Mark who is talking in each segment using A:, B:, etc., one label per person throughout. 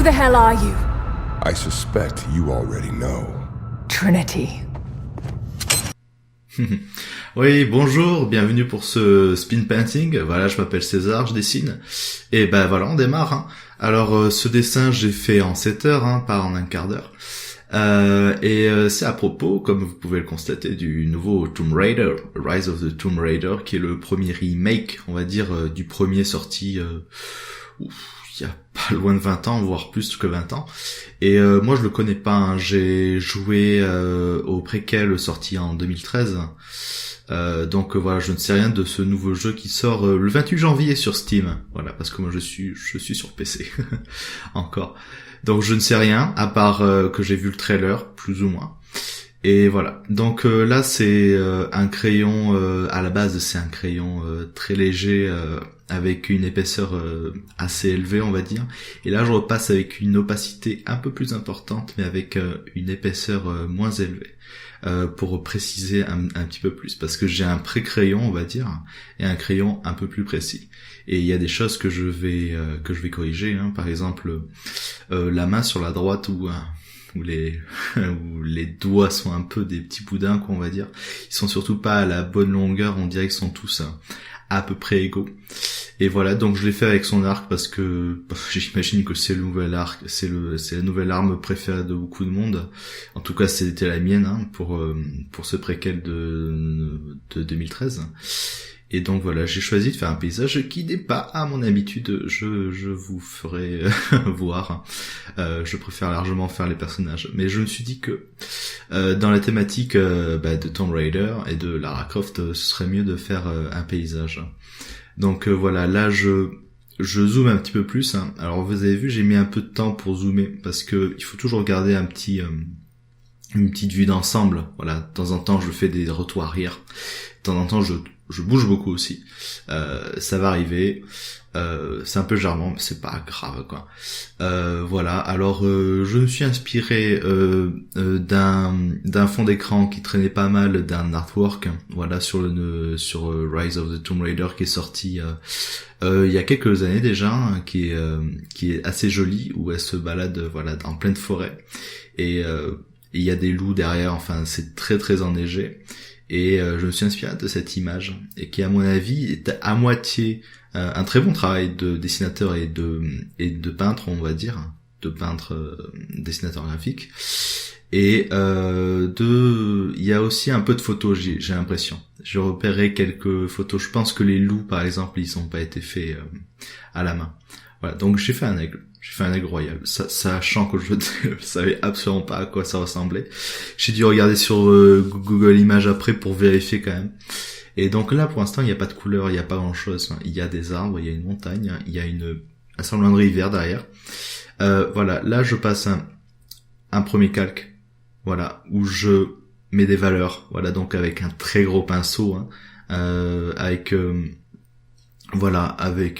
A: the hell are you?
B: I suspect you already know.
A: Trinity.
C: Oui, bonjour, bienvenue pour ce spin painting. Voilà, je m'appelle César, je dessine. Et ben voilà, on démarre. Hein. Alors, ce dessin, j'ai fait en 7 heures, hein, pas en un quart d'heure. C'est à propos, comme vous pouvez le constater, du nouveau Tomb Raider, Rise of the Tomb Raider, qui est le premier remake, on va dire, du premier sorti il y a pas loin de 20 ans, voire plus que 20 ans. Et moi je le connais pas, hein. J'ai joué au préquel sorti en 2013. Donc voilà, je ne sais rien de ce nouveau jeu qui sort le 28 janvier sur Steam. Voilà, parce que moi je suis sur PC encore. Donc je ne sais rien à part que j'ai vu le trailer plus ou moins. Et voilà. Donc là c'est un crayon à la base, c'est un crayon très léger avec une épaisseur assez élevée, on va dire. Et là je repasse avec une opacité un peu plus importante mais avec une épaisseur moins élevée. Pour préciser un petit peu plus, parce que j'ai un pré-crayon, on va dire, et un crayon un peu plus précis. Et il y a des choses que je vais corriger, hein. Par exemple, la main sur la droite où les où les doigts sont un peu des petits boudins, quoi, on va dire. Ils sont surtout pas à la bonne longueur, on dirait qu'ils sont tous à peu près égaux. Et voilà, donc je l'ai fait avec son arc parce que j'imagine que c'est le nouvel arc, c'est la nouvelle arme préférée de beaucoup de monde. En tout cas, c'était la mienne, hein, pour ce préquel de 2013. Et donc voilà, j'ai choisi de faire un paysage qui n'est pas à mon habitude, je vous ferai voir. Je préfère largement faire les personnages. Mais je me suis dit que dans la thématique de Tomb Raider et de Lara Croft, ce serait mieux de faire un paysage. Donc voilà, là je zoome un petit peu plus. Hein. Alors vous avez vu, j'ai mis un peu de temps pour zoomer parce que il faut toujours garder une petite vue d'ensemble. Voilà, de temps en temps je fais des retours arrière. De temps en temps je bouge beaucoup aussi. Ça va arriver. C'est un peu charmant, mais c'est pas grave, quoi. Voilà. Alors, je me suis inspiré d'un fond d'écran qui traînait pas mal, d'un artwork. Voilà, sur Rise of the Tomb Raider qui est sorti il y a quelques années déjà, hein, qui est assez joli, où elle se balade, voilà, en pleine forêt. Et il y a des loups derrière. Enfin, c'est très très enneigé. Et je me suis inspiré de cette image, et qui à mon avis est à moitié un très bon travail de dessinateur et de peintre, on va dire, de peintre dessinateur graphique. Et il y a aussi un peu de photos, j'ai l'impression. J'ai repéré quelques photos. Je pense que les loups, par exemple, ils ont pas été faits à la main. Voilà, donc j'ai fait un aigle. J'ai fait un aigle royal, sachant que je savais absolument pas à quoi ça ressemblait. J'ai dû regarder sur Google Images après pour vérifier quand même. Et donc là, pour l'instant, il n'y a pas de couleur, il n'y a pas grand-chose. Il y a des arbres, il y a une montagne, il y a un semblant de rivière derrière. Voilà, là, je passe un premier calque, voilà, où je mets des valeurs. Voilà, donc avec un très gros pinceau, hein, avec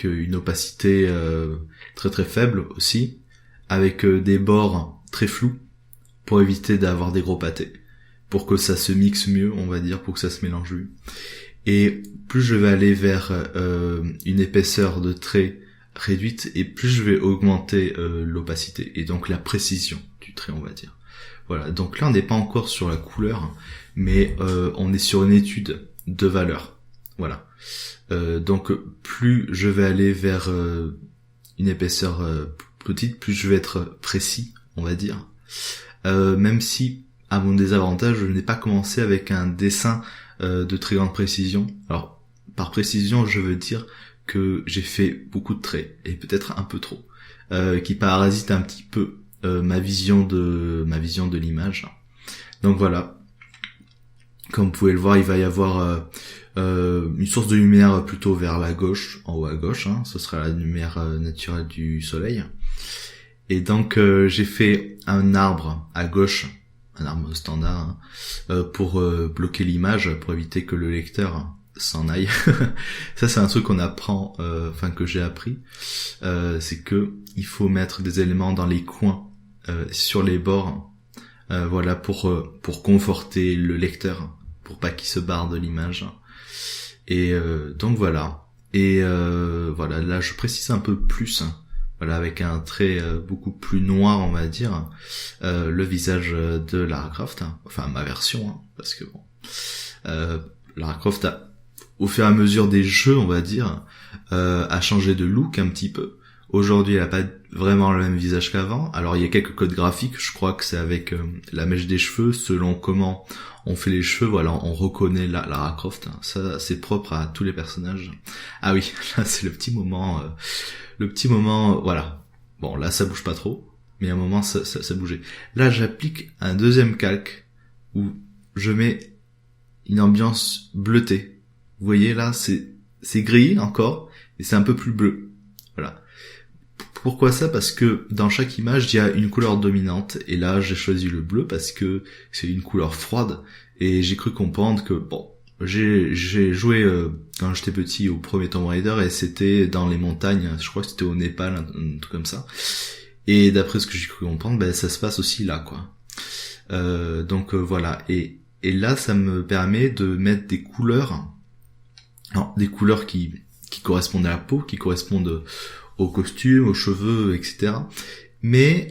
C: une opacité très très faible aussi, avec des bords très flous pour éviter d'avoir des gros pâtés, pour que ça se mixe mieux, on va dire, pour que ça se mélange mieux. Et plus je vais aller vers une épaisseur de trait réduite, et plus je vais augmenter l'opacité et donc la précision du trait, on va dire. Voilà, donc là on n'est pas encore sur la couleur, mais on est sur une étude de valeur. Voilà. Donc plus je vais aller vers une épaisseur petite, plus je vais être précis, on va dire. Même si, à mon désavantage, je n'ai pas commencé avec un dessin de très grande précision. Alors, par précision, je veux dire que j'ai fait beaucoup de traits, et peut-être un peu trop, qui parasitent un petit peu ma vision de l'image. Donc voilà. Comme vous pouvez le voir, il va y avoir une source de lumière plutôt vers la gauche, en haut à gauche, hein, ce sera la lumière naturelle du soleil. Et donc j'ai fait un arbre à gauche, un arbre standard, hein, pour bloquer l'image, pour éviter que le lecteur s'en aille. Ça c'est un truc qu'on apprend, que j'ai appris, c'est que il faut mettre des éléments dans les coins, sur les bords, voilà, pour conforter le lecteur, pour pas qu'il se barre de l'image. Et donc voilà. Et voilà, là je précise un peu plus, voilà, avec un trait beaucoup plus noir, on va dire, le visage de Lara Croft, hein. Enfin ma version, hein, parce que bon, Lara Croft au fur et à mesure des jeux, on va dire, a changé de look un petit peu. Aujourd'hui, elle a pas vraiment le même visage qu'avant. Alors, il y a quelques codes graphiques. Je crois que c'est avec la mèche des cheveux. Selon comment on fait les cheveux, voilà, on reconnaît Lara Croft. Ça, c'est propre à tous les personnages. Ah oui, là, c'est le petit moment. Voilà. Bon, là, ça bouge pas trop. Mais à un moment, ça bougeait. Là, j'applique un deuxième calque où je mets une ambiance bleutée. Vous voyez, là, c'est gris encore, et c'est un peu plus bleu. Voilà. Pourquoi ça? Parce que dans chaque image, il y a une couleur dominante, et là, j'ai choisi le bleu parce que c'est une couleur froide, et j'ai cru comprendre que, bon, j'ai joué quand j'étais petit au premier Tomb Raider, et c'était dans les montagnes, je crois que c'était au Népal, un truc comme ça, et d'après ce que j'ai cru comprendre, ben, ça se passe aussi là, quoi. Donc voilà, et là, ça me permet de mettre des couleurs, alors, des couleurs qui correspondent à la peau, qui correspondent aux costumes, aux cheveux, etc. Mais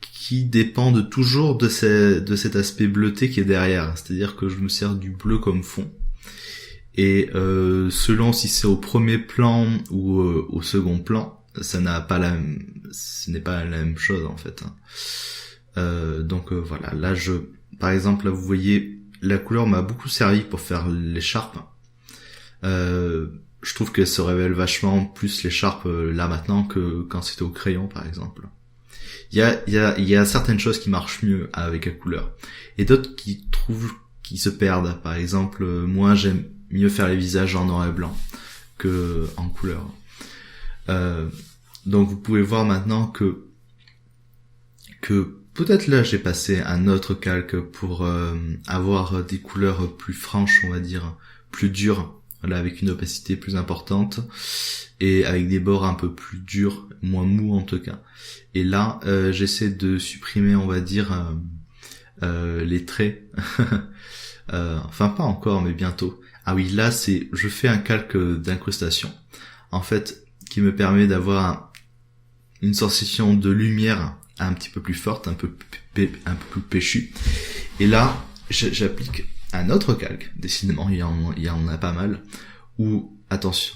C: qui dépendent toujours de cet aspect bleuté qui est derrière. C'est-à-dire que je me sers du bleu comme fond. Et selon si c'est au premier plan ou au second plan, ce n'est pas la même chose en fait. Donc voilà, là par exemple, là vous voyez, la couleur m'a beaucoup servi pour faire l'écharpe. Je trouve qu'elle se révèle vachement plus l'écharpe là maintenant que quand c'était au crayon par exemple. Il y a certaines choses qui marchent mieux avec la couleur et d'autres qui se perdent. Par exemple, moi j'aime mieux faire les visages en noir et blanc que en couleur. Donc vous pouvez voir maintenant que peut-être là j'ai passé un autre calque pour avoir des couleurs plus franches, on va dire, plus dures. Voilà, avec une opacité plus importante et avec des bords un peu plus durs, moins mous en tout cas. Et là, j'essaie de supprimer, on va dire, les traits. Enfin, pas encore, mais bientôt. Ah oui, là, je fais un calque d'incrustation, en fait, qui me permet d'avoir une sensation de lumière un petit peu plus forte, un peu plus péchue. Et là, j'applique un autre calque, décidément, il y en a pas mal, où, attention,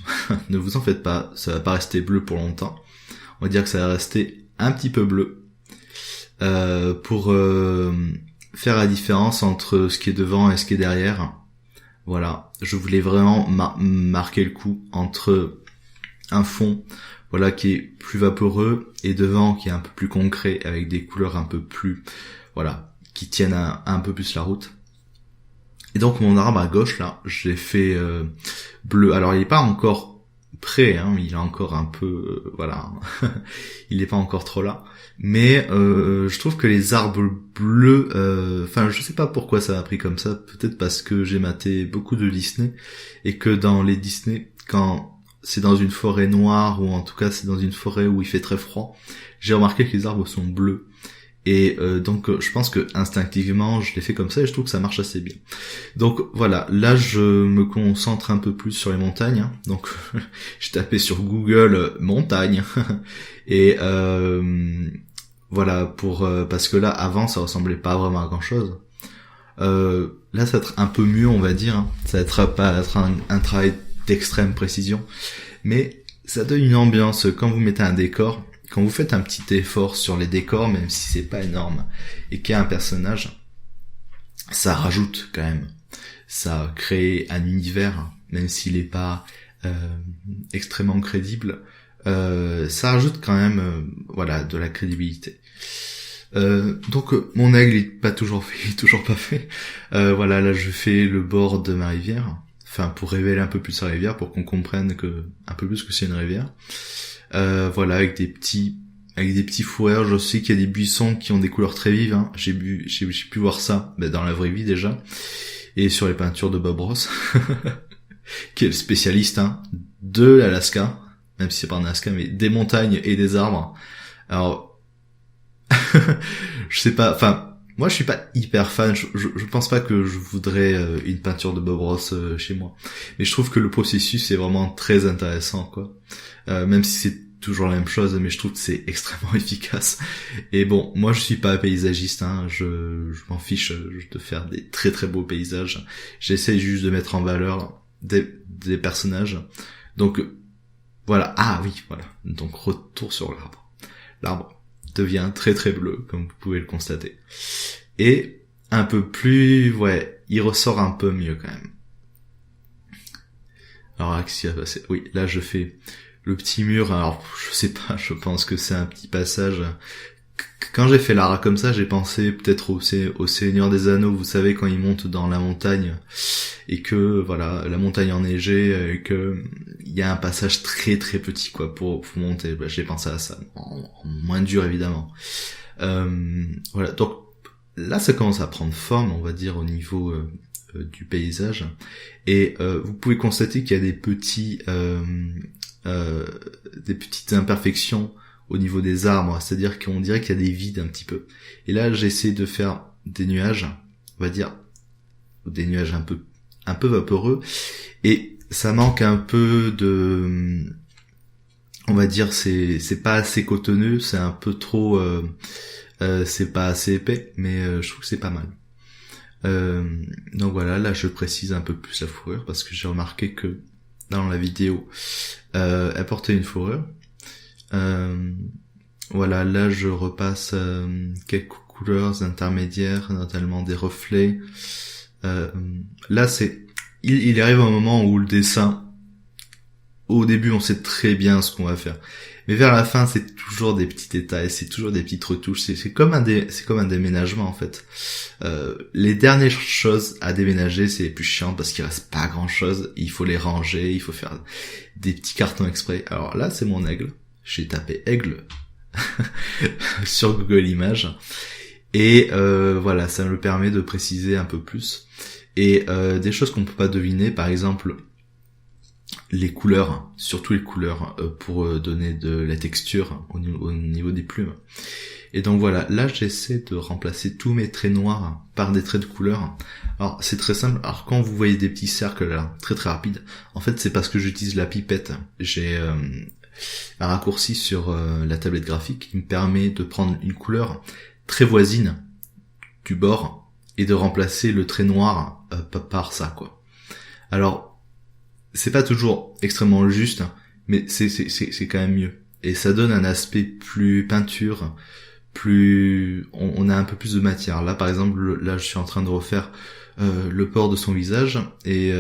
C: ne vous en faites pas, ça va pas rester bleu pour longtemps, on va dire que ça va rester un petit peu bleu, pour faire la différence entre ce qui est devant et ce qui est derrière. Voilà, je voulais vraiment marquer le coup entre un fond, voilà, qui est plus vaporeux, et devant qui est un peu plus concret, avec des couleurs un peu plus, voilà, qui tiennent un peu plus la route. Et donc mon arbre à gauche là, je l'ai fait bleu. Alors il est pas encore prêt, hein, il est encore un peu voilà, il est pas encore trop là. Mais je trouve que les arbres bleus, enfin je sais pas pourquoi ça a pris comme ça. Peut-être parce que j'ai maté beaucoup de Disney et que dans les Disney, quand c'est dans une forêt noire ou en tout cas c'est dans une forêt où il fait très froid, j'ai remarqué que les arbres sont bleus. Et donc je pense que instinctivement je l'ai fait comme ça et je trouve que ça marche assez bien. Donc voilà, là je me concentre un peu plus sur les montagnes, hein. Donc j'ai tapé sur Google montagne et voilà parce que là avant ça ressemblait pas vraiment à grand chose. Là ça va être un peu mieux, on va dire, hein. Ça va être un travail d'extrême précision, mais ça donne une ambiance quand vous mettez un décor. Quand vous faites un petit effort sur les décors, même si c'est pas énorme, et qu'il y a un personnage, ça rajoute quand même. Ça crée un univers, même s'il est pas extrêmement crédible. Ça rajoute quand même, voilà, de la crédibilité. Donc mon aigle est pas toujours fait, il est toujours pas fait. Voilà, là je fais le bord de ma rivière, enfin pour révéler un peu plus la rivière, pour qu'on comprenne un peu plus que c'est une rivière. Voilà, avec des petits fourrures. Je sais qu'il y a des buissons qui ont des couleurs très vives, hein. J'ai pu voir ça, dans la vraie vie déjà, et sur les peintures de Bob Ross, qui est le spécialiste, hein, de l'Alaska, même si c'est pas en Alaska, mais des montagnes et des arbres. Alors, je sais pas, enfin, moi je suis pas hyper fan, je pense pas que je voudrais une peinture de Bob Ross chez moi, mais je trouve que le processus est vraiment très intéressant, quoi. Même si c'est toujours la même chose, mais je trouve que c'est extrêmement efficace. Et bon, moi je suis pas paysagiste, hein, je m'en fiche de faire des très très beaux paysages. J'essaie juste de mettre en valeur des personnages. Donc voilà, ah oui, voilà. Donc retour sur l'arbre. L'arbre devient très très bleu, comme vous pouvez le constater. Et un peu plus, ouais, il ressort un peu mieux quand même. Alors là, qu'est-ce qui va passer ? Oui, là je fais le petit mur, alors je sais pas, je pense que c'est un petit passage. Quand j'ai fait Lara comme ça, j'ai pensé peut-être au Seigneur des Anneaux, vous savez, quand il monte dans la montagne, et que, voilà, la montagne enneigée, et que il y a un passage très très petit, quoi, pour monter. Bah, j'ai pensé à ça, en moins dur, évidemment. Voilà, donc, là, ça commence à prendre forme, on va dire, au niveau du paysage. Et vous pouvez constater qu'il y a des petites imperfections au niveau des arbres, c'est-à-dire qu'on dirait qu'il y a des vides un petit peu. Et là, j'essaie de faire des nuages, on va dire, des nuages un peu vaporeux, et ça manque un peu de, on va dire, c'est pas assez cotonneux, c'est un peu trop, c'est pas assez épais, mais je trouve que c'est pas mal. Donc voilà, là je précise un peu plus la fourrure parce que j'ai remarqué que dans la vidéo elle portait une fourrure. Voilà, là je repasse quelques couleurs intermédiaires, notamment des reflets. Là c'est, il arrive un moment où le dessin, au début on sait très bien ce qu'on va faire, mais vers la fin c'est toujours des petits détails, c'est toujours des petites retouches, c'est comme un déménagement en fait. Les dernières choses à déménager c'est les plus chiantes parce qu'il reste pas grand chose, il faut les ranger, il faut faire des petits cartons exprès. Alors là c'est mon aigle, j'ai tapé aigle sur Google Images et voilà, ça me permet de préciser un peu plus et des choses qu'on peut pas deviner, par exemple les couleurs, surtout les couleurs pour donner de la texture au niveau des plumes. Et donc voilà, là j'essaie de remplacer tous mes traits noirs par des traits de couleur. Alors c'est très simple, alors quand vous voyez des petits cercles là, très très rapides, en fait c'est parce que j'utilise la pipette. J'ai un raccourci sur la tablette graphique qui me permet de prendre une couleur très voisine du bord et de remplacer le trait noir par ça, quoi. Alors c'est pas toujours extrêmement juste, mais c'est quand même mieux. Et ça donne un aspect plus peinture, plus, on a un peu plus de matière. Là, par exemple, là, je suis en train de refaire le port de son visage et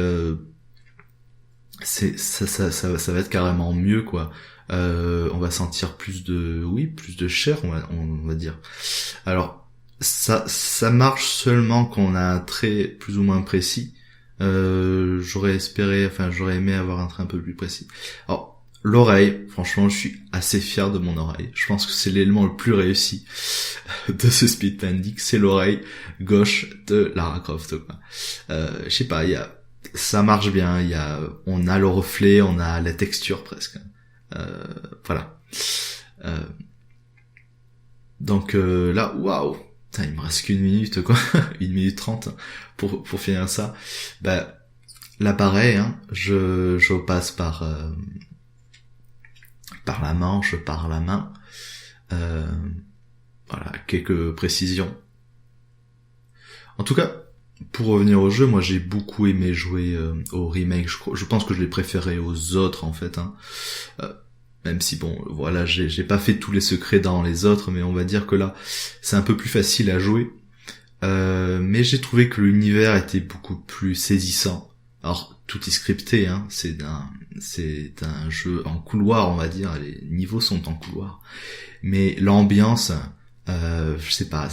C: ça va être carrément mieux, quoi. On va sentir plus de chair, on va dire. Alors, ça marche seulement quand on a un trait plus ou moins précis. J'aurais aimé avoir un trait un peu plus précis. Alors, l'oreille, franchement, je suis assez fier de mon oreille. Je pense que c'est l'élément le plus réussi de ce speed painting, c'est l'oreille gauche de Lara Croft, quoi. Je sais pas, ça marche bien, on a le reflet, on a la texture presque. Voilà. Donc là, waouh! Putain, il me reste qu'une minute, quoi. 1 minute 30 pour finir ça. Bah, là, pareil, hein. Je passe par la manche, par la main. Voilà, quelques précisions. En tout cas, pour revenir au jeu, moi j'ai beaucoup aimé jouer au remake. Je pense que je l'ai préféré aux autres, en fait, hein. Même si bon, voilà, j'ai pas fait tous les secrets dans les autres, mais on va dire que là, c'est un peu plus facile à jouer. Mais j'ai trouvé que l'univers était beaucoup plus saisissant. Alors, tout est scripté, hein. C'est un jeu en couloir, on va dire. Les niveaux sont en couloir. Mais l'ambiance, je sais pas,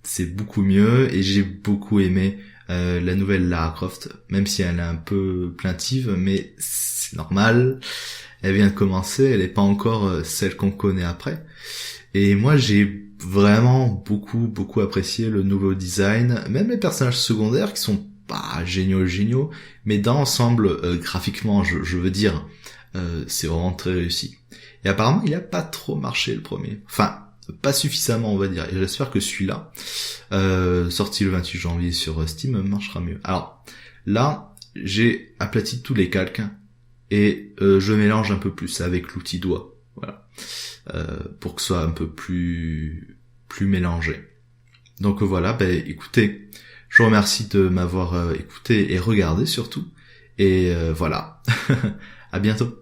C: c'est beaucoup mieux. Et j'ai beaucoup aimé la nouvelle Lara Croft, même si elle est un peu plaintive, mais c'est normal. Elle vient de commencer, elle est pas encore celle qu'on connaît après. Et moi, j'ai vraiment beaucoup apprécié le nouveau design, même les personnages secondaires qui sont pas géniaux, mais dans l'ensemble, graphiquement, je veux dire, c'est vraiment très réussi. Et apparemment, il a pas trop marché le premier. Enfin, pas suffisamment, on va dire. Et j'espère que celui-là, sorti le 28 janvier sur Steam, marchera mieux. Alors, là, j'ai aplati tous les calques, et je mélange un peu plus avec l'outil doigt. voilà, pour que ce soit un peu plus mélangé. Donc voilà, écoutez, je vous remercie de m'avoir écouté et regardé surtout, et voilà, à bientôt.